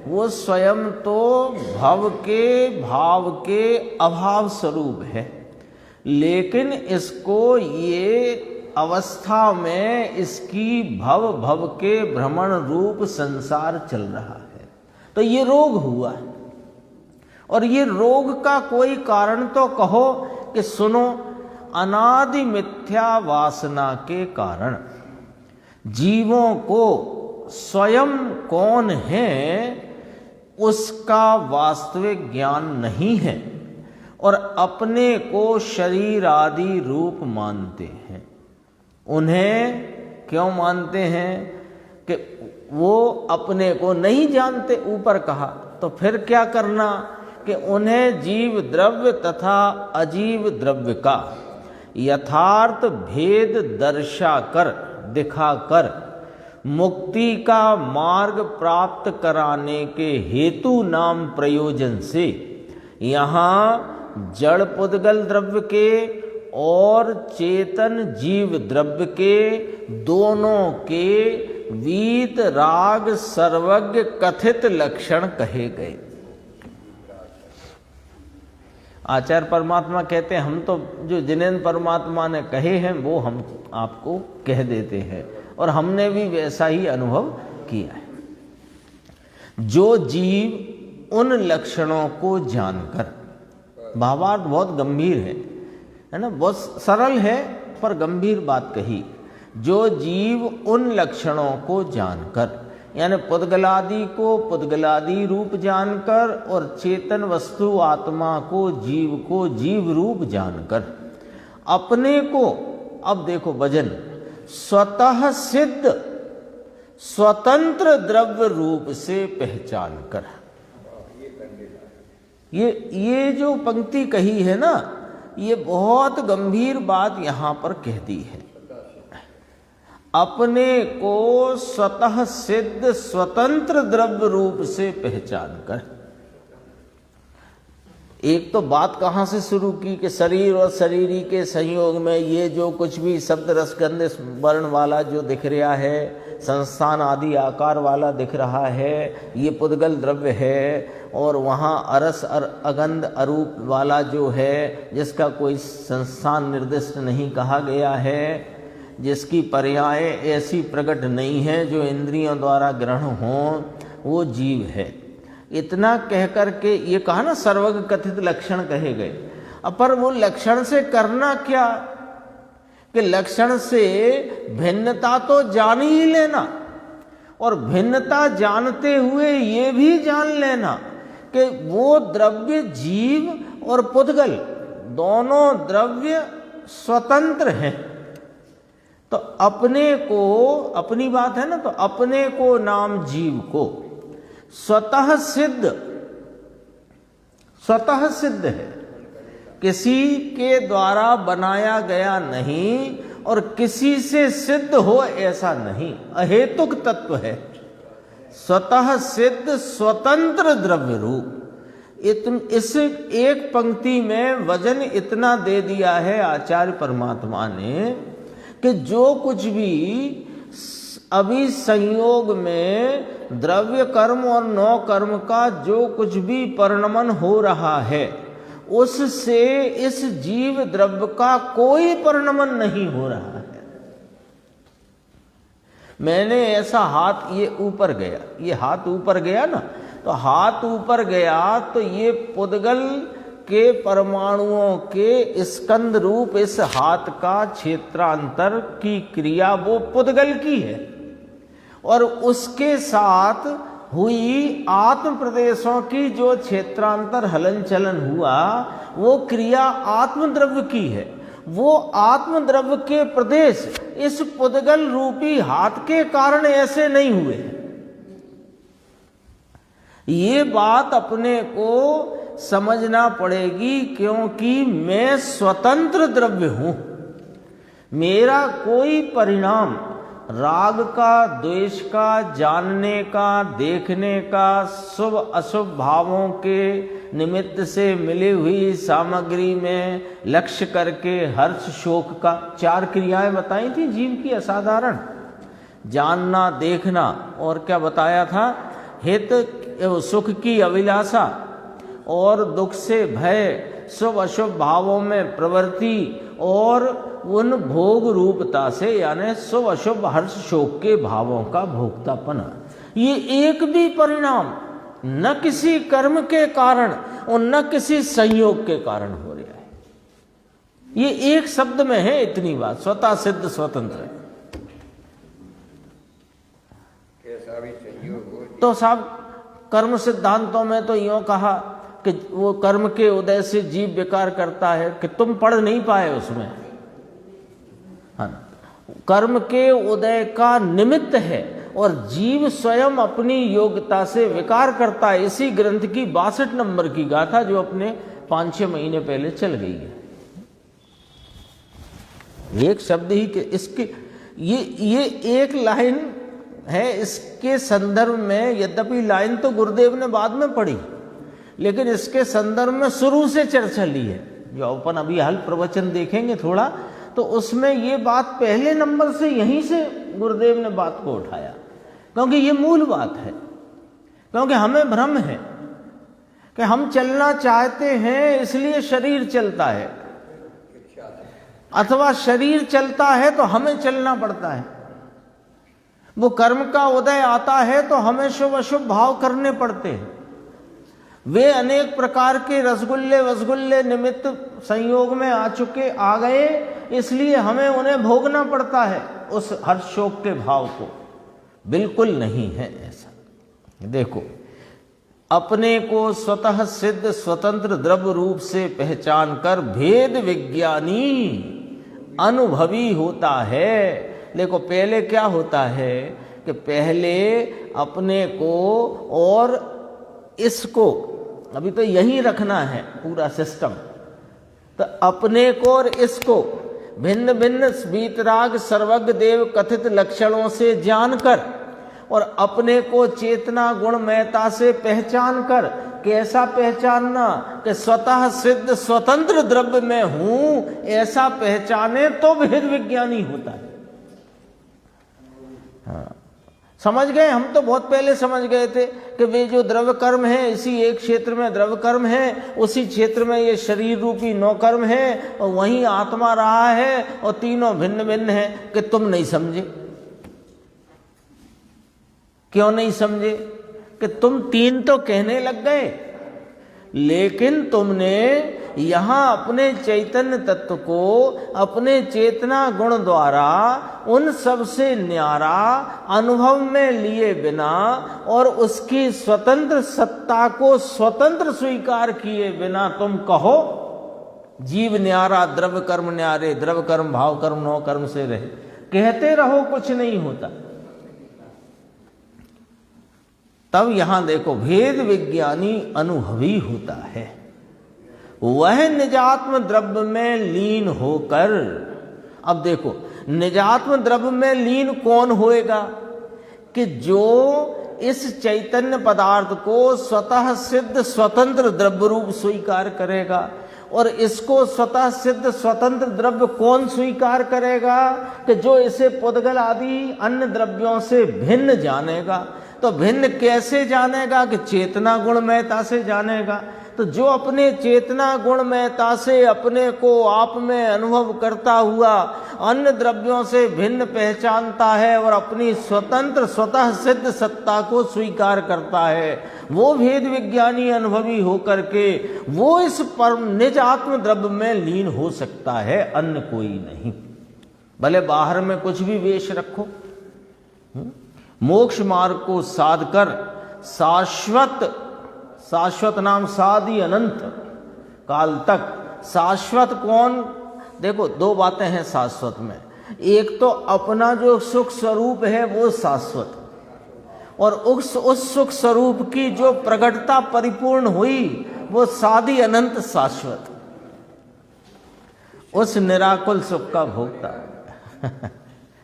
वो स्वयं तो भव के भाव के अभाव स्वरूप है, लेकिन इसको ये अवस्था में इसकी भव भव के भ्रमण रूप संसार चल रहा है, तो ये रोग हुआ। और ये रोग का कोई कारण तो कहो कि सुनो, अनादि मिथ्या वासना के कारण जीवों को स्वयं कौन है उसका वास्तविक ज्ञान नहीं है और अपने को शरीर आदि रूप मानते हैं। उन्हें क्यों मानते हैं कि वो अपने को नहीं जानते, ऊपर कहा, तो फिर क्या करना कि उन्हें जीव द्रव्य तथा अजीव द्रव्य का यथार्थ भेद दर्शाकर दिखाकर मुक्ति का मार्ग प्राप्त कराने के हेतु नाम प्रयोजन से यहाँ जड़ पुद्गल द्रव्य के और चेतन जीव द्रव्य के दोनों के वीत राग सर्वज्ञ कथित लक्षण कहे गए। आचार्य परमात्मा कहते हैं हम तो जो जिनेन परमात्मा ने कहे हैं वो हम आपको कह देते हैं, और हमने भी वैसा ही अनुभव किया है। जो जीव उन लक्षणों को जानकर, भावार्थ बहुत गंभीर है ना, बहुत सरल है पर गंभीर बात कही। जो जीव उन लक्षणों को जानकर, यानी पुद्गलादि को पुद्गलादि रूप जानकर और चेतन वस्तु आत्मा को जीव रूप जानकर अपने को, अब देखो वजन, स्वतः सिद्ध स्वतंत्र द्रव्य रूप से पहचान कर, ये जो पंक्ति कही है ना, ये बहुत गंभीर बात यहां पर कह दी है। अपने को स्वतः सिद्ध स्वतंत्र द्रव्य रूप से पहचान कर। एक तो बात कहाँ से शुरू की कि शरीर और शरीरी के संयोग में ये जो कुछ भी शब्द रसगंध वर्ण वाला जो दिख रहा है, संस्थान आदि आकार वाला दिख रहा है, ये पुद्गल द्रव्य है, और वहाँ अरस अगंध अरूप वाला जो है जिसका कोई संस्थान निर्दिष्ट नहीं कहा गया है, जिसकी पर्याय ऐसी प्रकट नहीं है जो इंद्रियों द्वारा ग्रहण हो, वो जीव है। इतना कह कर के ये कहा ना सर्वज्ञ कथित लक्षण कहे गए। अब पर वो लक्षण से करना क्या कि लक्षण से भिन्नता तो जान ही लेना, और भिन्नता जानते हुए ये भी जान लेना कि वो द्रव्य जीव और पुद्गल दोनों द्रव्य स्वतंत्र हैं। तो अपने को, अपनी बात है ना, तो अपने को नाम जीव को स्वतः सिद्ध है, किसी के द्वारा बनाया गया नहीं और किसी से सिद्ध हो ऐसा नहीं, अहेतुक तत्व है, स्वतः सिद्ध स्वतंत्र द्रव्य रूप। इस एक पंक्ति में वजन इतना दे दिया है आचार्य परमात्मा ने कि जो कुछ भी अभी संयोग में द्रव्य कर्म और नौ कर्म का जो कुछ भी परिणमन हो रहा है, उससे इस जीव द्रव्य का कोई परिणमन नहीं हो रहा है। मैंने ऐसा हाथ, ये ऊपर गया, ये हाथ ऊपर गया ना, तो हाथ ऊपर गया तो ये पुद्गल के परमाणुओं के स्कंद रूप इस हाथ का क्षेत्रांतर की क्रिया वो पुद्गल की है, और उसके साथ हुई आत्म प्रदेशों की जो क्षेत्रांतर हलन चलन हुआ वो क्रिया आत्मद्रव्य की है। वो आत्मद्रव्य के प्रदेश इस पुद्गल रूपी हाथ के कारण ऐसे नहीं हुए। ये बात अपने को समझना पड़ेगी, क्योंकि मैं स्वतंत्र द्रव्य हूं। मेरा कोई परिणाम राग का, द्वेष का, जानने का, देखने का, शुभ अशुभ भावों के निमित्त से मिली हुई सामग्री में लक्ष्य करके हर्ष शोक का, 4 क्रियाएं बताई थी जीव की असाधारण, जानना, देखना, और क्या बताया था, हित एवं सुख की अभिलाषा और दुख से भय, शुभ अशुभ भावों में प्रवृत्ति और उन भोग रूपता से यानी शुभ अशुभ हर्ष शोक के भावों का भोक्तापन, ये एक भी परिणाम न किसी कर्म के कारण और न किसी संयोग के कारण हो रहा है। ये एक शब्द में है इतनी बात, स्वतः सिद्ध स्वतंत्र है। कैसा भी संयोग हो, तो साहब कर्म सिद्धांतों में तो यूं कहा कि वो कर्म के उदय से जीव विकार करता है कि तुम पढ़ नहीं पाए उसमें, हाँ, कर्म के उदय का निमित्त है और जीव स्वयं अपनी योग्यता से विकार करता है। इसी ग्रंथ की 62 नंबर की गाथा जो अपने 5-6 महीने पहले चल गई है। एक शब्द ही के इसके ये एक लाइन है, इसके संदर्भ में यद्यपि लाइन तो गुरुदेव ने बाद में पढ़ी, लेकिन इसके संदर्भ में शुरू से चर्चा ली है। जो अपन अभी हाल प्रवचन देखेंगे थोड़ा, तो उसमें ये बात पहले नंबर से यहीं से गुरुदेव ने बात को उठाया, क्योंकि ये मूल बात है। क्योंकि हमें भ्रम है कि हम चलना चाहते हैं इसलिए शरीर चलता है, अथवा शरीर चलता है तो हमें चलना पड़ता है। वो कर्म का उदय आता है तो हमें शुभ अशुभ भाव करने पड़ते हैं। वे अनेक प्रकार के रसगुल्ले वसगुल्ले निमित्त संयोग में आ गए, इसलिए हमें उन्हें भोगना पड़ता है उस हर्ष शोक के भाव को। बिल्कुल नहीं है ऐसा। देखो, अपने को स्वतः सिद्ध स्वतंत्र द्रव्य रूप से पहचान कर भेद विज्ञानी अनुभवी होता है। देखो, पहले क्या होता है कि पहले अपने को और इसको, अभी तो यही रखना है पूरा सिस्टम, तो अपने को और इसको भिन्न भिन्न वीतराग सर्वज्ञ देव कथित लक्षणों से जानकर और अपने को चेतना गुणमयता से पहचान कर, कैसा पहचानना कि स्वतः सिद्ध स्वतंत्र द्रव्य में हूं, ऐसा पहचाने तो भेद विज्ञानी होता है। हाँ, समझ गए? हम तो बहुत पहले समझ गए थे कि वे जो द्रव्य कर्म है, इसी एक क्षेत्र में द्रव्य कर्म है, उसी क्षेत्र में ये शरीर रूपी 9 कर्म है और वहीं आत्मा रहा है और तीनों भिन्न भिन्न है। कि तुम नहीं समझे। क्यों नहीं समझे? कि तुम 3 तो कहने लग गए, लेकिन तुमने यहां अपने चैतन्य तत्व को अपने चेतना गुण द्वारा उन सबसे न्यारा अनुभव में लिए बिना और उसकी स्वतंत्र सत्ता को स्वतंत्र स्वीकार किए बिना तुम कहो जीव न्यारा, द्रव्य कर्म न्यारे, द्रव्य कर्म भाव कर्म 9 कर्म से रहे, कहते रहो कुछ नहीं होता। तब यहां देखो, भेद विज्ञानी अनुभवी होता है। वह निजात्म द्रव्य में लीन होकर, अब देखो निजात्म द्रव्य में लीन कौन होएगा? कि जो इस चैतन्य पदार्थ को स्वतः सिद्ध स्वतंत्र द्रव्य रूप स्वीकार करेगा। और इसको स्वतः सिद्ध स्वतंत्र द्रव्य कौन स्वीकार करेगा? कि जो इसे पुद्गल आदि अन्य द्रव्यों से भिन्न जानेगा। तो भिन्न कैसे जानेगा? कि चेतना गुणमयता से जानेगा। तो जो अपने चेतना गुणमयता से अपने को आप में अनुभव करता हुआ अन्य द्रव्यों से भिन्न पहचानता है और अपनी स्वतंत्र स्वतः सिद्ध सत्ता को स्वीकार करता है, वो भेद विज्ञानी अनुभवी होकर के वो इस परम निज आत्म द्रव्य में लीन हो सकता है, अन्य कोई नहीं। भले बाहर में कुछ भी वेश रखो, मोक्ष मार्ग को साध कर शाश्वत नाम साधी अनंत काल तक। शाश्वत कौन? देखो 2 बातें हैं शाश्वत में। एक तो अपना जो सुख स्वरूप है वो शाश्वत, और उस सुख स्वरूप की जो प्रगटता परिपूर्ण हुई वो साधी अनंत शाश्वत, उस निराकुल सुख का भोक्ता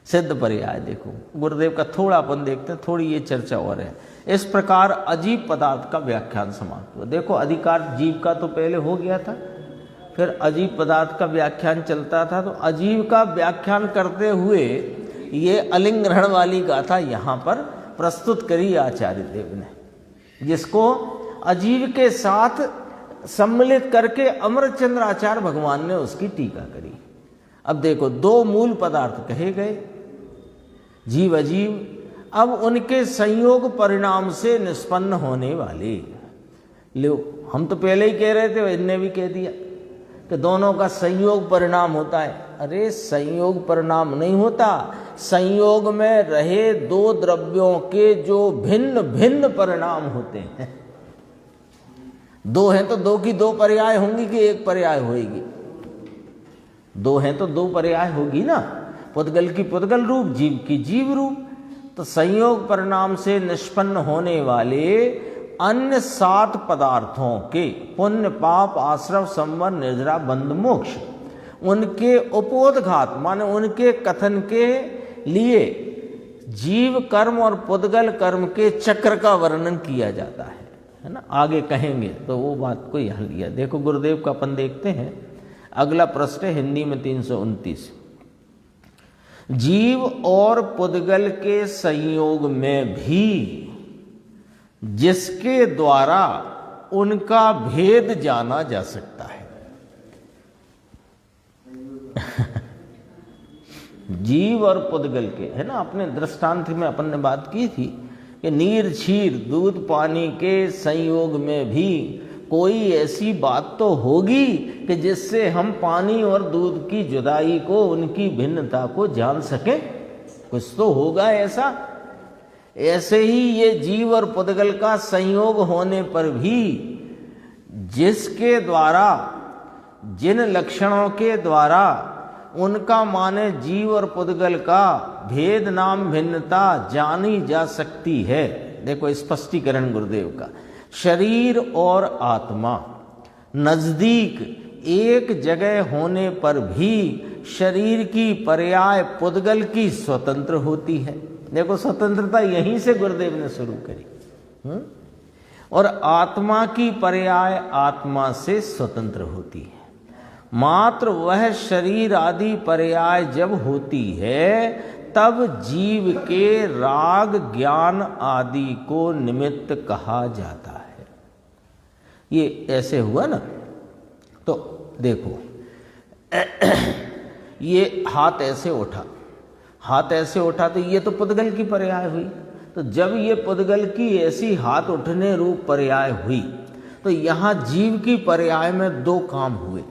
सिद्ध पर्याय। देखो गुरुदेव का थोड़ा अपन देखते हैं, थोड़ी ये चर्चा और है। इस प्रकार अजीब पदार्थ का व्याख्यान समाप्त हुआ। देखो अधिकार जीव का तो पहले हो गया था, फिर अजीब पदार्थ का व्याख्यान चलता था। तो अजीब का व्याख्यान करते हुए ये अलिंग ग्रहण वाली गाथा यहाँ पर प्रस्तुत करी आचार्य देव ने। जिसको अजीव के साथ सम्मिलित करके अमरचंद्र आचार्य भगवान ने उसकी टीका करी। अब देखो, दो मूल पदार्थ कहे गए, जीव अजीव। अब उनके संयोग परिणाम से निष्पन्न होने वाले, लो हम तो पहले ही कह रहे थे, इनने भी कह दिया कि दोनों का संयोग परिणाम होता है। अरे संयोग परिणाम नहीं होता, संयोग में रहे दो द्रव्यों के जो भिन्न भिन्न परिणाम होते हैं। दो हैं तो दो की दो पर्याय होंगी कि एक पर्याय होगी? दो हैं तो दो पर्याय होगी ना, पुद्गल की पुद्गल रूप, जीव की जीव रूप। तो संयोग परिणाम से निष्पन्न होने वाले अन्य 7 पदार्थों के पुण्य पाप आश्रव संवर निर्जरा बंध मोक्ष, उनके उपोद्घात माने उनके कथन के लिए जीव कर्म और पुद्गल कर्म के चक्र का वर्णन किया जाता है ना। आगे कहेंगे तो वो बात को यहाँ लिया। देखो गुरुदेव का अपन देखते हैं, अगला प्रश्न है हिंदी में 329। जीव और पुद्गल के संयोग में भी जिसके द्वारा उनका भेद जाना जा सकता है। जीव और पुद्गल के, है ना, अपने दृष्टांत में अपन ने बात की थी कि नीर क्षीर दूध पानी के संयोग में भी कोई ऐसी बात तो होगी कि जिससे हम पानी और दूध की जुदाई को, उनकी भिन्नता को जान सकें। कुछ तो होगा ऐसा। ऐसे ही ये जीव और पुद्गल का संयोग होने पर भी जिसके द्वारा, जिन लक्षणों के द्वारा उनका माने जीव और पुद्गल का भेद नाम भिन्नता जानी जा सकती है। देखो स्पष्टीकरण गुरुदेव का, शरीर और आत्मा नजदीक एक जगह होने पर भी शरीर की पर्याय पुद्गल की स्वतंत्र होती है। देखो स्वतंत्रता यहीं से गुरुदेव ने शुरू करी। और आत्मा की पर्याय आत्मा से स्वतंत्र होती है। मात्र वह शरीर आदि पर्याय जब होती है तब जीव के राग ज्ञान आदि को निमित्त कहा जाता है। ये ऐसे हुआ ना। तो देखो ये हाथ ऐसे उठा, हाथ ऐसे उठा तो ये तो पुद्गल की पर्याय हुई। तो जब ये पुद्गल की ऐसी हाथ उठने रूप पर्याय हुई तो यहाँ जीव की पर्याय में दो काम हुए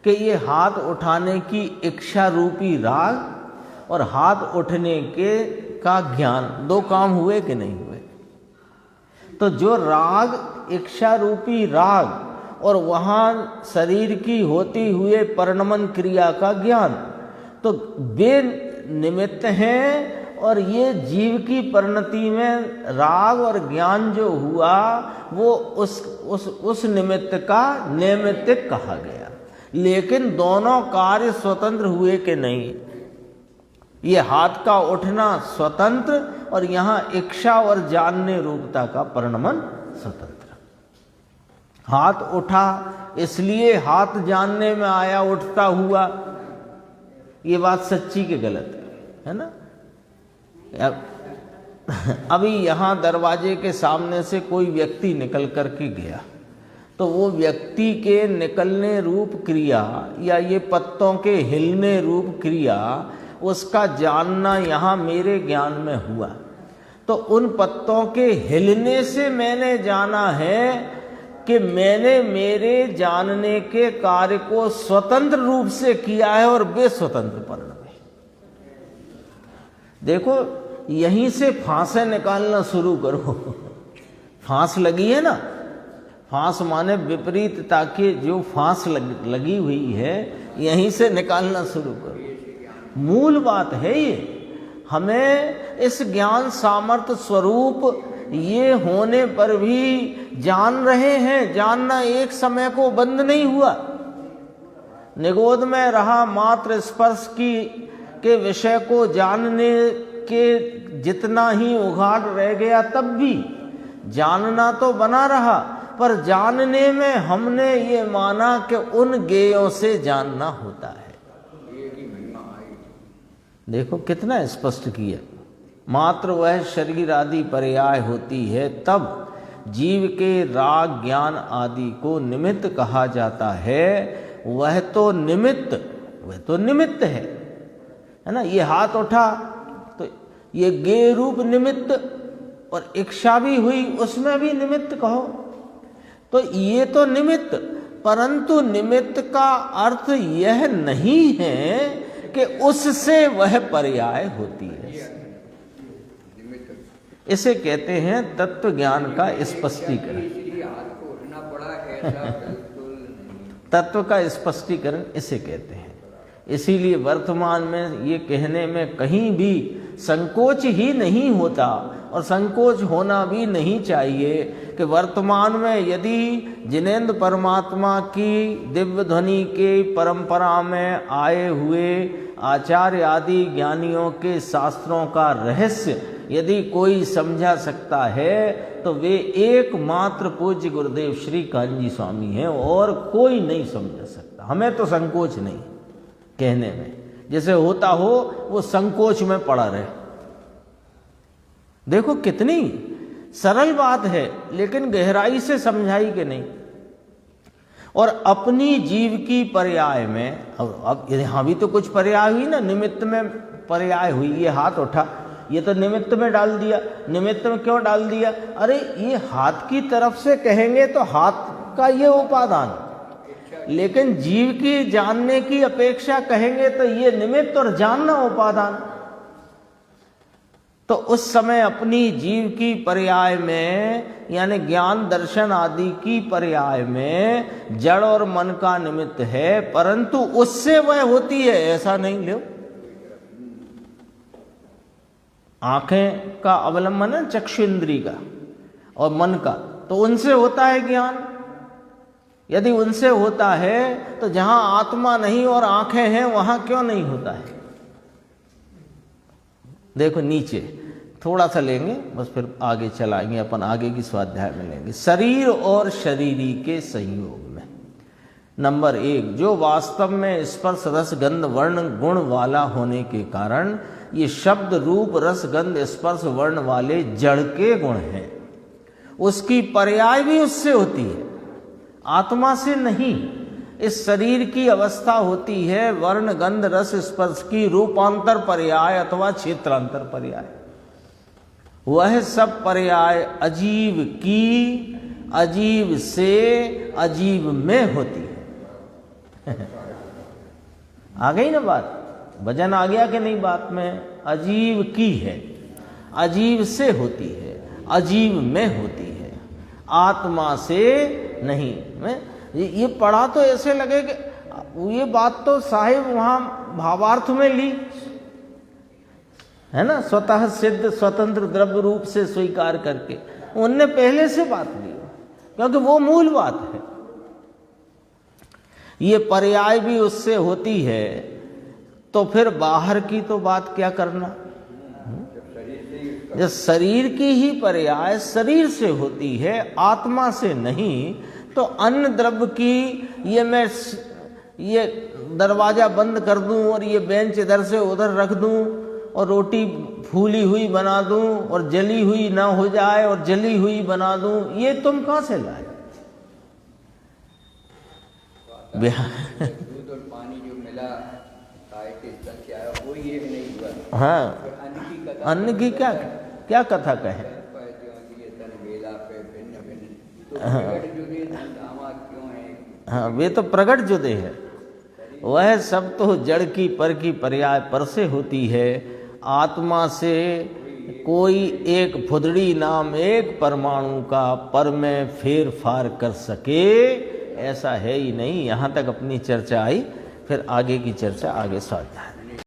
कि ये हाथ उठाने की इच्छा रूपी राग और हाथ उठने के का ज्ञान, दो काम हुए कि नहीं हुए? तो जो राग, इच्छा रूपी राग और वहाँ शरीर की होती हुए परिणमन क्रिया का ज्ञान, तो वे निमित्त हैं। और ये जीव की परिणति में राग और ज्ञान जो हुआ वो उस निमित्त का नैमित्तिक कहा गया। लेकिन दोनों कार्य स्वतंत्र हुए कि नहीं? ये हाथ का उठना स्वतंत्र और यहाँ इच्छा और जानने रूपता का परिणमन स्वतंत्र। हाथ उठा इसलिए हाथ जानने में आया उठता हुआ, ये बात सच्ची के गलत है ना। अभी यहाँ दरवाजे के सामने से कोई व्यक्ति निकल कर के गया तो वो व्यक्ति के निकलने रूप क्रिया या ये पत्तों के हिलने रूप क्रिया, उसका जानना यहाँ मेरे ज्ञान में हुआ। तो उन पत्तों के हिलने से मैंने जाना है कि मैंने मेरे जानने के कार्य को स्वतंत्र रूप से किया है और वे स्वतंत्र परिणम है। देखो यहीं से फांसे निकालना शुरू करो। फांस लगी है ना, फांस माने विपरीतता के जो फांस लगी हुई है, यहीं से निकालना शुरू करो। मूल बात है ये। हमें इस ज्ञान सामर्थ्य स्वरूप ये होने पर भी जान रहे हैं। जानना एक समय को बंद नहीं हुआ। निगोद में रहा मात्र स्पर्श के विषय को जानने के जितना ही उघाड़ रह गया, तब भी जानना तो बना रहा, पर जानने में हमने ये माना कि उन गेयों से जानना होता है। देखो कितना स्पष्ट किया। मात्र वह शरीर आदि पर्याय होती है तब जीव के राग ज्ञान आदि को निमित्त कहा जाता है, वह तो निमित्त है ना। ये हाथ उठा तो ये गे रूप निमित्त, और इच्छा भी हुई उसमें भी निमित्त कहो, तो ये तो निमित्त, परंतु निमित्त का अर्थ यह नहीं है कि उससे वह पर्याय होती है। इसे कहते हैं तत्व ज्ञान का स्पष्टीकरण। हाथ को उठना पड़ा ऐसा बिल्कुल नहीं। तत्व का स्पष्टीकरण इसे कहते हैं। इसीलिए वर्तमान में ये कहने में कहीं भी संकोच ही नहीं होता, और संकोच होना भी नहीं चाहिए कि वर्तमान में यदि जिनेंद्र परमात्मा की दिव्य ध्वनि के परंपरा में आए हुए आचार्य आदि ज्ञानियों के शास्त्रों का रहस्य यदि कोई समझा सकता है तो वे एकमात्र पूज्य गुरुदेव श्री कान्जी स्वामी हैं, और कोई नहीं समझा सकता। हमें तो संकोच नहीं कहने में, जैसे होता हो वो संकोच में पड़ा रहे। देखो कितनी सरल बात है, लेकिन गहराई से समझाई कि नहीं। और अपनी जीव की पर्याय में, अब यहां भी तो कुछ पर्याय हुई ना, निमित्त में पर्याय हुई। ये हाथ उठा, ये तो निमित्त में डाल दिया। निमित्त में क्यों डाल दिया? अरे ये हाथ की तरफ से कहेंगे तो हाथ का ये उपादान, लेकिन जीव की जानने की अपेक्षा कहेंगे तो ये निमित्त और जानना उपादान। तो उस समय अपनी जीव की पर्याय में, यानी ज्ञान दर्शन आदि की पर्याय में जड़ और मन का निमित्त है, परंतु उससे वह होती है ऐसा नहीं। लो आंखें का अवलंबन है चक्षु इंद्री का और मन का, तो उनसे होता है ज्ञान। यदि उनसे होता है तो जहां आत्मा नहीं और आंखें हैं वहां क्यों नहीं होता है? देखो नीचे थोड़ा सा लेंगे, बस फिर आगे चलाएंगे, अपन आगे की स्वाध्याय में लेंगे। शरीर और शरीरी के संयोग में नंबर 1, जो वास्तव में स्पर्श रस गंध वर्ण गुण वाला होने के कारण ये शब्द रूप रस गंध स्पर्श वर्ण वाले जड़ के गुण हैं, उसकी पर्याय भी उससे होती है, आत्मा से नहीं। इस शरीर की अवस्था होती है वर्ण गंध रस स्पर्श की रूपांतर पर्याय अथवा क्षेत्रांतर पर्याय। वह सब पर्याय अजीव की, अजीव से, अजीव में होती है। आ गई ना बात? वजन आ गया कि नहीं बात में? अजीव की है, अजीव से होती है, अजीव में होती है, आत्मा से नहीं। ये पढ़ा तो ऐसे लगे कि ये बात तो साहिब वहां भावार्थ में ली है ना, स्वतः सिद्ध स्वतंत्र द्रव्य रूप से स्वीकार करके उनने पहले से बात ली, क्योंकि वो मूल बात है। ये पर्याय भी उससे होती है, तो फिर बाहर की तो बात क्या करना? जब शरीर की ही पर्याय शरीर से होती है, आत्मा से नहीं, तो अन्य द्रव्य की ये मैं ये दरवाजा बंद कर दूं और ये बेंच इधर से उधर रख दूं और रोटी फूली हुई बना दूं और जली हुई ना हो जाए और जली हुई बना दूं, ये तुम कहां से लाए? दूध और पानी जो मिला गाय के स्तन से आया, वो ये नहीं हुआ। हाँ, अन्न की क्या क्या कथा कहे? हाँ, वे तो प्रगट जुदे है। वह सब तो जड़ की पर की पर्याय पर से होती है, आत्मा से कोई एक फुदड़ी नाम एक परमाणु का पर में फेर फार कर सके ऐसा है ही नहीं। यहाँ तक अपनी चर्चा आई, फिर आगे की चर्चा आगे स्वाध्याय।